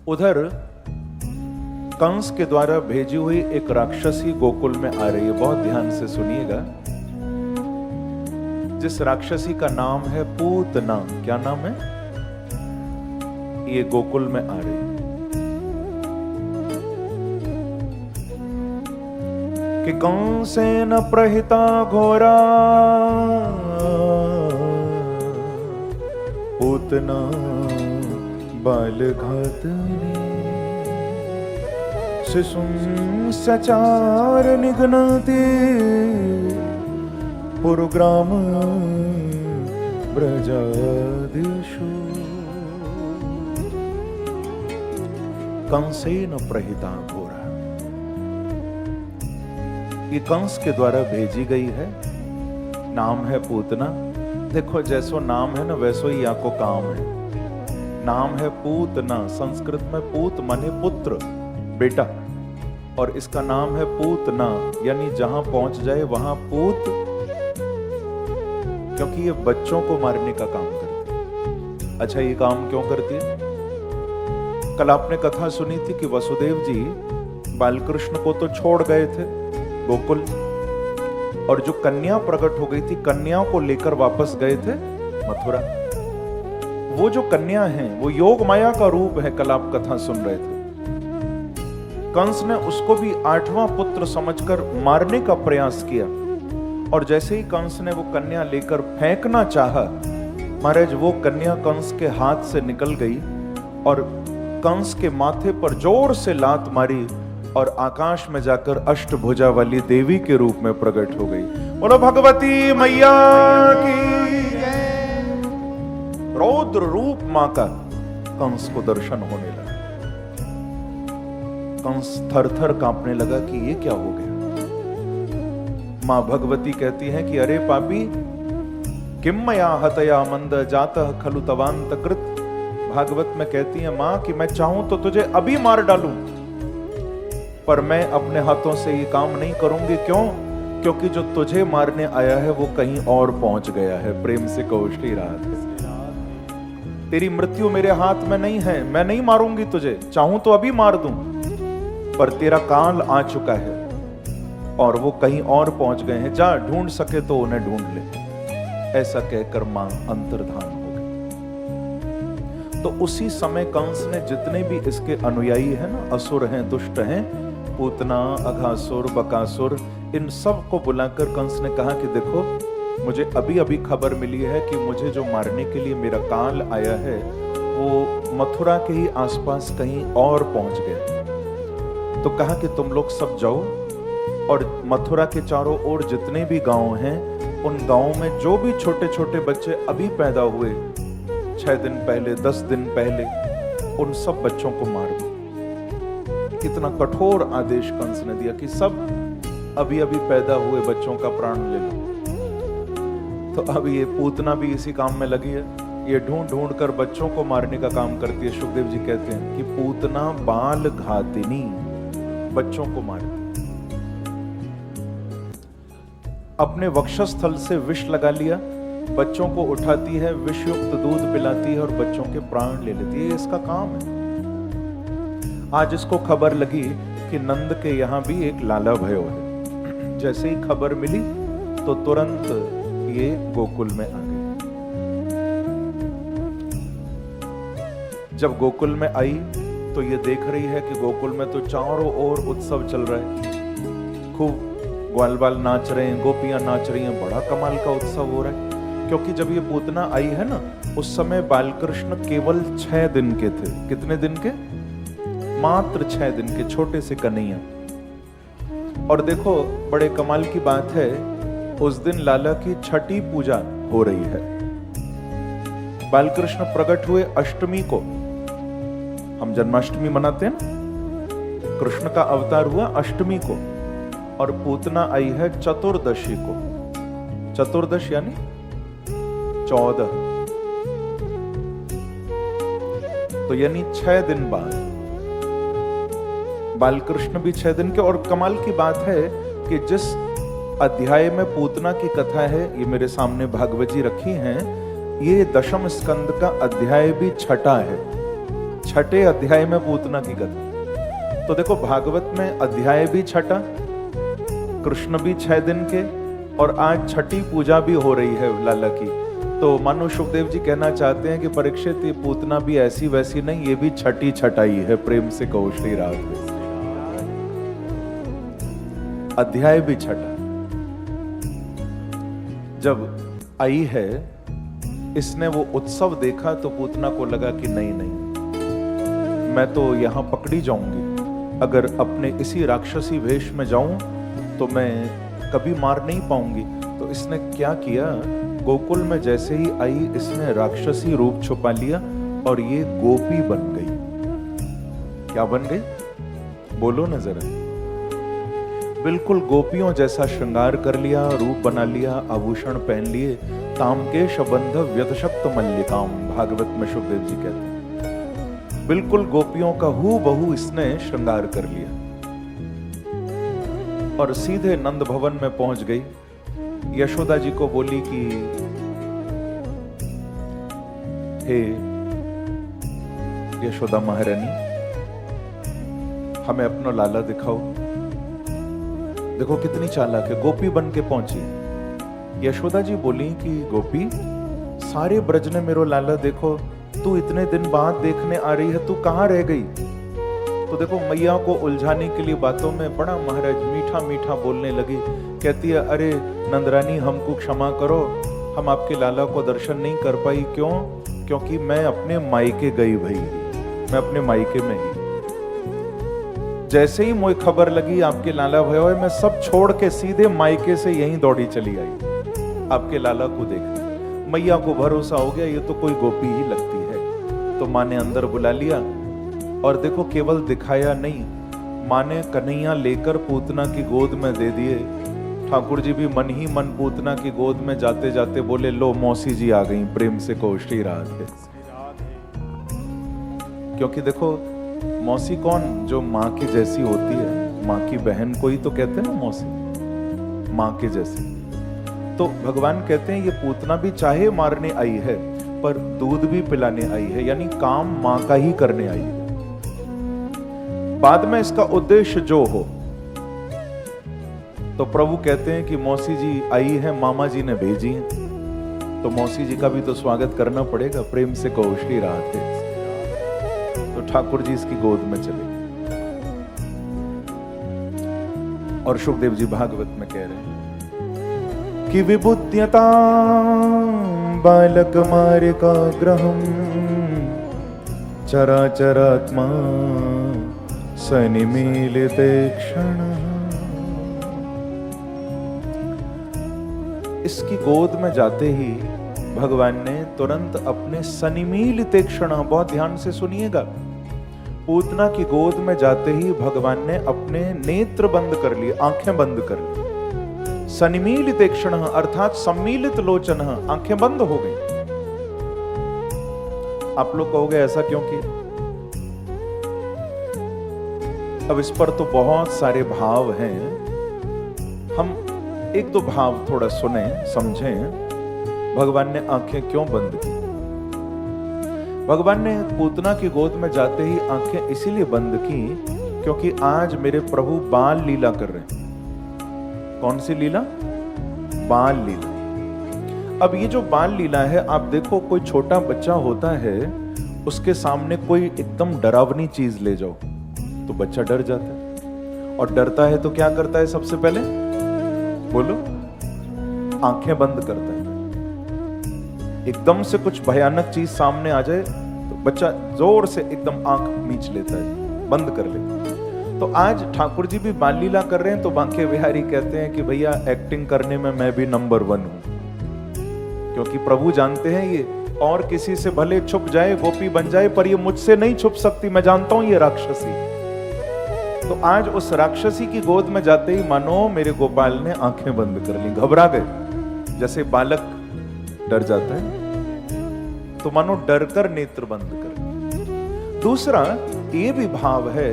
उधर कंस के द्वारा भेजी हुई एक राक्षसी गोकुल में आ रही है। बहुत ध्यान से सुनिएगा। जिस राक्षसी का नाम है पूतना। क्या नाम है? ये गोकुल में आ रही है। कि कंसेन प्रहिता घोरा पूतना बालघातनी शिशुं सचार निघ्नति पुरुग्राम ब्रजादिषु। कंसेन प्रहिता घोरा, ये कंस के द्वारा भेजी गई है। नाम है पूतना। देखो जैसो नाम है ना वैसो ही यहाँ को काम है। नाम है पूतना। संस्कृत में पूत माने पुत्र, बेटा, और इसका नाम है पूतना, यानी जहां पहुंच जाए वहां पूत, क्योंकि ये बच्चों को मारने का काम करती है। अच्छा, ये काम क्यों करती है? कल आपने कथा सुनी थी कि वसुदेव जी बालकृष्ण को तो छोड़ गए थे गोकुल, और जो कन्या प्रकट हो गई थी, कन्या को लेकर वापस गए थे मथुरा। वो जो कन्या है वो योग माया का रूप है। कल आप कथा सुन रहे थे। कंस ने उसको भी 8वां पुत्र समझकर मारने का प्रयास किया, और जैसे ही कंस ने वो कन्या लेकर फेंकना चाहा, महाराज वो कन्या कंस के हाथ से निकल गई और कंस के माथे पर जोर से लात मारी और आकाश में जाकर अष्टभुजा वाली देवी के रूप में प्रकट हो गई। बोलो भगवती मैया की। रौद्र रूप मां का कंस को दर्शन होने लगा। कंस थर थर कांपने लगा कि ये क्या हो गया। मां भगवती कहती है कि अरे पापी, किम मया हतया मंद जातः खलु तवांत कृत। भागवत में कहती है मां कि मैं चाहूं तो तुझे अभी मार डालूं, पर मैं अपने हाथों से ये काम नहीं करूंगी। क्यों? क्योंकि जो तुझे मारने आया है वो कहीं और पहुंच गया है। प्रेम से कहो श्री राधे। तेरी मृत्यु मेरे हाथ में नहीं है। मैं नहीं मारूंगी तुझे, चाहूं तो अभी मार दूं, पर तेरा काल आ चुका है और वो कहीं और पहुंच गए हैं। जा, ढूंढ सके तो उन्हें ढूंढ ले। ऐसा कहकर मां अंतर्धान हो गई। तो उसी समय कंस ने जितने भी इसके अनुयायी हैं ना, असुर हैं, दुष्ट हैं, पूतना, अघासुर, बकासुर, इन सब को बुलाकर कंस ने कहा कि देखो, मुझे अभी अभी खबर मिली है कि मुझे जो मारने के लिए मेरा काल आया है वो मथुरा के ही आसपास कहीं और पहुंच गया। तो कहा कि तुम लोग सब जाओ और मथुरा के चारों ओर जितने भी गांव हैं, उन गांवों में जो भी छोटे छोटे बच्चे अभी पैदा हुए 6 दिन पहले, 10 दिन पहले, उन सब बच्चों को मार दो। कितना कठोर आदेश कंस ने दिया कि सब अभी अभी पैदा हुए बच्चों का प्राण ले लो। तो अब ये पूतना भी इसी काम में लगी है। ये ढूंढ ढूंढ कर बच्चों को मारने का काम करती है। सुखदेव जी कहते हैं कि पूतना बाल घातिनी, बच्चों को मारती। अपने वक्षस्थल से विष लगा लिया, बच्चों को उठाती है, विषयुक्त दूध पिलाती है और बच्चों के प्राण ले लेती है। ये इसका काम है। आज इसको खबर लगी कि नंद के यहां भी एक लाला भयो है। जैसे ही खबर मिली तो तुरंत ये गोकुल में आ गई। जब गोकुल में आई तो ये देख रही है कि गोकुल में तो चारों ओर उत्सव चल रहा है। खूब ग्वाल बाल नाच रहे हैं, गोपियां नाच रही हैं, बड़ा कमाल का उत्सव हो रहा है। क्योंकि जब ये पूतना आई है ना, उस समय बालकृष्ण केवल 6 दिन के थे। कितने दिन के? मात्र 6 दिन के, छोटे से कन्हैया। और देखो बड़े कमाल की बात है, उस दिन लाला की छठी पूजा हो रही है। बालकृष्ण प्रकट हुए अष्टमी को। हम जन्माष्टमी मनाते हैं ना, कृष्ण का अवतार हुआ अष्टमी को, और पूतना आई है चतुर्दशी को। चतुर्दश यानी 14, तो यानी 6 दिन बाद। बालकृष्ण भी 6 दिन के। और कमाल की बात है कि जिस अध्याय में पूतना की कथा है, ये मेरे सामने भागवत जी रखी हैं, ये 10वें स्कंद का अध्याय भी 6ठा है। छठे अध्याय में पूतना की कथा। तो देखो भागवत में अध्याय भी छठा, कृष्ण भी 6 दिन के, और आज छठी पूजा भी हो रही है लाला की। तो मानो सुखदेव जी कहना चाहते हैं कि परीक्षित ये पूतना भी ऐसी वैसी नहीं, ये भी छठी छठाई है। प्रेम से कहो श्री राधे। अध्याय भी छठा। जब आई है, इसने वो उत्सव देखा तो पूतना को लगा कि नहीं नहीं, मैं तो यहां पकड़ी जाऊंगी। अगर अपने इसी राक्षसी वेश में जाऊं तो मैं कभी मार नहीं पाऊंगी। तो इसने क्या किया, गोकुल में जैसे ही आई इसने राक्षसी रूप छुपा लिया और ये गोपी बन गई। क्या बन गई? बोलो ना जरा। बिल्कुल गोपियों जैसा श्रृंगार कर लिया, रूप बना लिया, आभूषण पहन लिए। तामकेश बंध व्यतशक्त मल्लिकाम, भागवत में सुखदेव जी कहते हैं। बिल्कुल गोपियों का हूबहू इसने श्रृंगार कर लिया और सीधे नंद भवन में पहुंच गई। यशोदा जी को बोली कि हे यशोदा महारानी, हमें अपना लाला दिखाओ। देखो कितनी चालाक है, गोपी बन के पहुंची। यशोदा जी बोली कि गोपी, सारे ब्रज ने मेरो लाला देखो, तू इतने दिन बाद देखने आ रही है, तू कहां रह गई? तो देखो मैया को उलझाने के लिए बातों में बड़ा महाराज मीठा मीठा बोलने लगी। कहती है, अरे नंदरानी हमको क्षमा करो, हम आपके लाला को दर्शन नहीं कर पाई। क्यों? क्योंकि मैं अपने मायके गई भई, मैं अपने मायके में ही। जैसे ही मुझे खबर लगी आपके लाला भयो है, मैं सब छोड़ के सीधे मायके से यहीं दौड़ी चली आई आपके लाला को देखने। मैया को भरोसा हो गया ये तो कोई गोपी ही लगती है। तो माँ ने अंदर बुला लिया और देखो केवल दिखाया नहीं, माँ ने कन्हैया लेकर पूतना की गोद में दे दिए। ठाकुर जी भी मन ही मन पूतना की गोद में जाते जाते बोले, लो मौसी जी आ गई। प्रेम से कहो श्री राधे। क्योंकि देखो मौसी कौन? जो माँ की जैसी होती है, माँ की बहन को ही तो कहते हैं ना मौसी, माँ के जैसी। तो भगवान कहते हैं ये पूतना भी चाहे मारने आई है पर दूध भी पिलाने आई है, यानी काम माँ का ही करने आई है। बाद में इसका उद्देश्य जो हो, तो प्रभु कहते हैं कि मौसी जी आई है, मामा जी ने भेजी है, तो मौसी जी का भी तो स्वागत करना पड़ेगा। प्रेम से कहो श्री राधे। तो ठाकुर जी इसकी गोद में चले और सुखदेव जी भागवत में कह रहे हैं कि विभुत्यता बालक मारिका ग्रहम चराचरात्मा सनिमीलिते क्षण। इसकी गोद में जाते ही भगवान ने तुरंत अपने सनिमीलिते क्षण, बहुत ध्यान से सुनिएगा, पूतना की गोद में जाते ही भगवान ने अपने नेत्र बंद कर लिए, आंखें बंद कर ली। सनिमीलिते क्षण अर्थात सम्मिलित लोचन, आंखें बंद हो गई। आप लोग कहोगे ऐसा क्यों किया? अब इस पर तो बहुत सारे भाव हैं, हम एक दो भाव थोड़ा सुने समझें। भगवान ने आंखें क्यों बंद की? भगवान ने पूतना की गोद में जाते ही आंखें इसीलिए बंद की क्योंकि आज मेरे प्रभु बाल लीला कर रहे हैं। कौन सी लीला? बाल लीला। अब ये जो बाल लीला है, आप देखो कोई छोटा बच्चा होता है, उसके सामने कोई एकदम डरावनी चीज ले जाओ तो बच्चा डर जाता है, और डरता है तो क्या करता है? सबसे पहले बोलो, आंखें बंद करता है। एकदम से कुछ भयानक चीज सामने आ जाए तो बच्चा जोर से एकदम आंख मीच लेता है, बंद कर लेता है। तो आज ठाकुर जी भी बाल लीला कर रहे हैं, तो बांके बिहारी कहते हैं कि भैया एक्टिंग करने में मैं भी नंबर 1 हूं, क्योंकि प्रभु जानते हैं ये और किसी से भले छुप जाए, गोपी बन जाए, पर ये मुझसे नहीं छुप सकती, मैं जानता हूं ये राक्षसी। तो आज उस राक्षसी की गोद में जाते ही मानो मेरे गोपाल ने आंखें बंद कर ली, घबरा गए, जैसे बालक डर जाता है, तो मानो डरकर नेत्र बंद कर। दूसरा ये भी भाव है,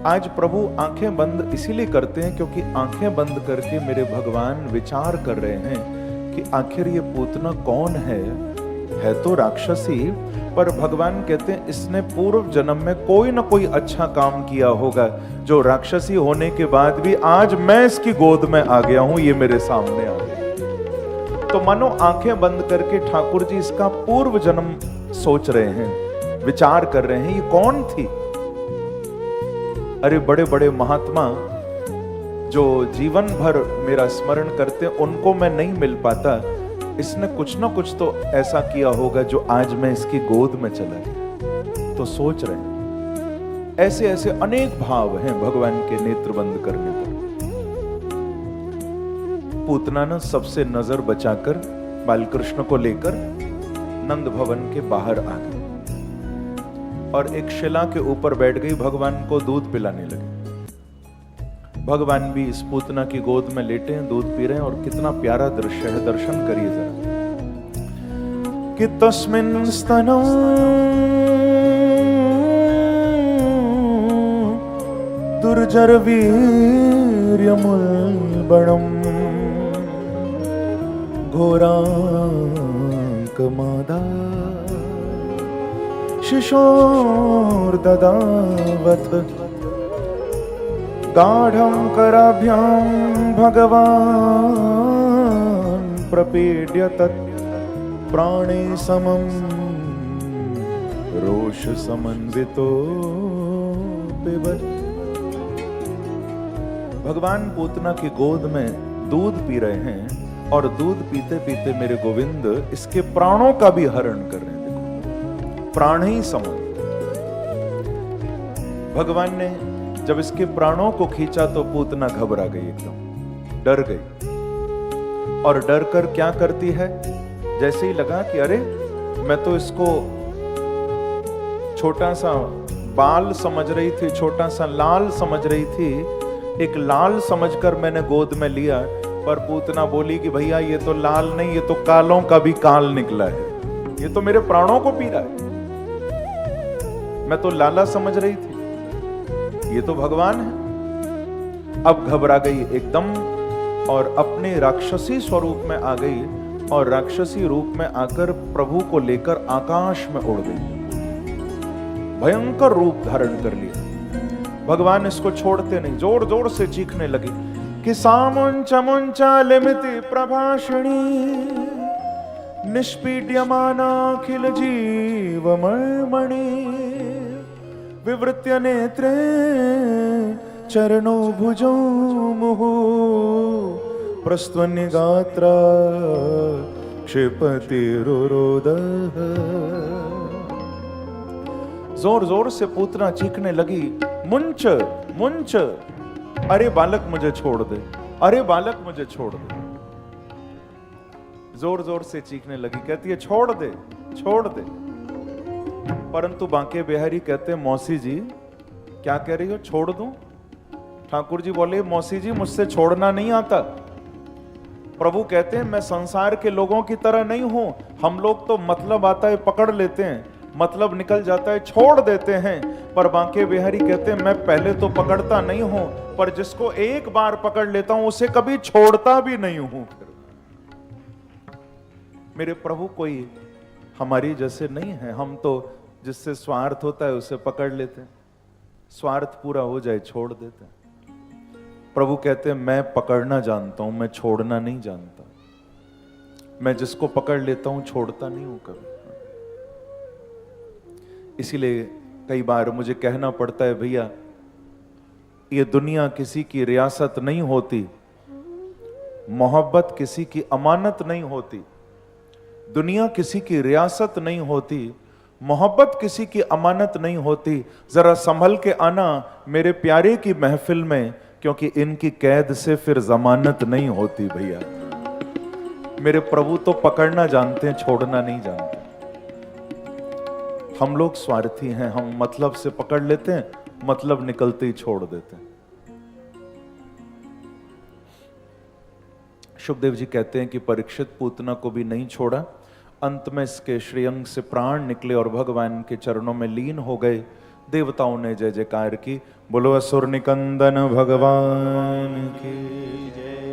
आज प्रभु आंखें बंद इसीलिए करते हैं क्योंकि आंखें बंद करके मेरे भगवान विचार कर रहे हैं कि आखिर ये पूतना कौन है है तो राक्षसी, पर भगवान कहते हैं इसने पूर्व जन्म में कोई ना कोई अच्छा काम किया होगा, जो राक्षसी होने के बाद भी आज मैं इसकी गोद में आ गया हूं, ये मेरे सामने आ गया। तो मानो आंखें बंद करके ठाकुर जी इसका पूर्व जन्म सोच रहे हैं, विचार कर रहे हैं, ये कौन थी। अरे बड़े बड़े महात्मा जो जीवन भर मेरा स्मरण करते, उनको मैं नहीं मिल पाता, इसने कुछ ना कुछ तो ऐसा किया होगा जो आज मैं इसकी गोद में चला गया। तो सोच रहे हैं, ऐसे ऐसे अनेक भाव हैं भगवान के नेत्र बंद करने पर। पूतना ने सबसे नजर बचाकर बालकृष्ण को लेकर नंद भवन के बाहर आ गई और एक शिला के ऊपर बैठ गई, भगवान को दूध पिलाने लगी। भगवान भी इस पूतना की गोद में लेटे हैं, दूध पी रहे हैं, और कितना प्यारा दृश्य है, दर्शन करिए जरा। कि तस्मिन् स्तनौ दुर्जर वीर्यमुल्बणम् घोराङ्कमादा शिशोर्ददावत् गाढ़ं कराभ्यां भगवान् प्रपीड्य तत् प्राणे समं रोष समन्वितो पिबत्। भगवान पूतना की गोद में दूध पी रहे हैं और दूध पीते पीते मेरे गोविंद इसके प्राणों का भी हरण कर रहे हैं। देखो, प्राण ही समन। भगवान ने जब इसके प्राणों को खींचा तो पूतना घबरा गई, एकदम डर गई, और डर कर क्या करती है, जैसे ही लगा कि अरे मैं तो इसको छोटा सा बाल समझ रही थी, छोटा सा लाल समझ रही थी, एक लाल समझकर मैंने गोद में लिया, पर पूतना बोली कि भैया ये तो लाल नहीं, ये तो कालों का भी काल निकला है, ये तो मेरे प्राणों को पी रहा है, मैं तो लाला समझ रही थी, ये तो भगवान है। अब घबरा गई एकदम और अपने राक्षसी स्वरूप में आ गई, और राक्षसी रूप में आकर प्रभु को लेकर आकाश में उड़ गई, भयंकर रूप धारण कर लिया। भगवान इसको छोड़ते नहीं, जोर जोर से चीखने लगे कि सामुंचमुंचालिमिति प्रभाषिणी निष्पीड्यमानाखिल जीवमर्मणि विवृत्य नेत्रे चरणो भुजो मुहु प्रस्त्वन्य गात्रा क्षिपति रुरोद। जोर जोर से पूतना चीखने लगी, मुंच मुंच, अरे बालक मुझे छोड़ दे, अरे बालक मुझे छोड़ दे। जोर जोर से चीखने लगी, कहती है छोड़ दे छोड़ दे। परंतु बांके बिहारी कहते हैं, मौसी जी क्या कह रही हो, छोड़ दूं? ठाकुर जी बोले, मौसी जी मुझसे छोड़ना नहीं आता। प्रभु कहते हैं मैं संसार के लोगों की तरह नहीं हूं, हम लोग तो मतलब आता है पकड़ लेते हैं, मतलब निकल जाता है छोड़ देते हैं, पर बांके बिहारी कहते हैं मैं पहले तो पकड़ता नहीं हूं, पर जिसको एक बार पकड़ लेता हूं उसे कभी छोड़ता भी नहीं हूं। फिर मेरे प्रभु कोई हमारी जैसे नहीं है, हम तो जिससे स्वार्थ होता है उसे पकड़ लेते हैं, स्वार्थ पूरा हो जाए छोड़ देते हैं। प्रभु कहते हैं मैं पकड़ना जानता हूं, मैं छोड़ना नहीं जानता, मैं जिसको पकड़ लेता हूं छोड़ता नहीं हूं कभी। इसीलिए कई बार मुझे कहना पड़ता है, भैया ये दुनिया किसी की रियासत नहीं होती, मोहब्बत किसी की अमानत नहीं होती, दुनिया किसी की रियासत नहीं होती, मोहब्बत किसी की अमानत नहीं होती। जरा संभल के आना मेरे प्यारे की महफिल में, क्योंकि इनकी कैद से फिर जमानत नहीं होती। भैया मेरे प्रभु तो पकड़ना जानते हैं, छोड़ना नहीं जानते। हम लोग स्वार्थी हैं, हम मतलब से पकड़ लेते हैं, मतलब निकलते ही छोड़ देते हैं। शुकदेव जी कहते हैं कि परीक्षित पूतना को भी नहीं छोड़ा, अंत में इसके श्रीअंग से प्राण निकले और भगवान के चरणों में लीन हो गए। देवताओं ने जय जयकार की, बोलो असुर निकंदन भगवान की जय।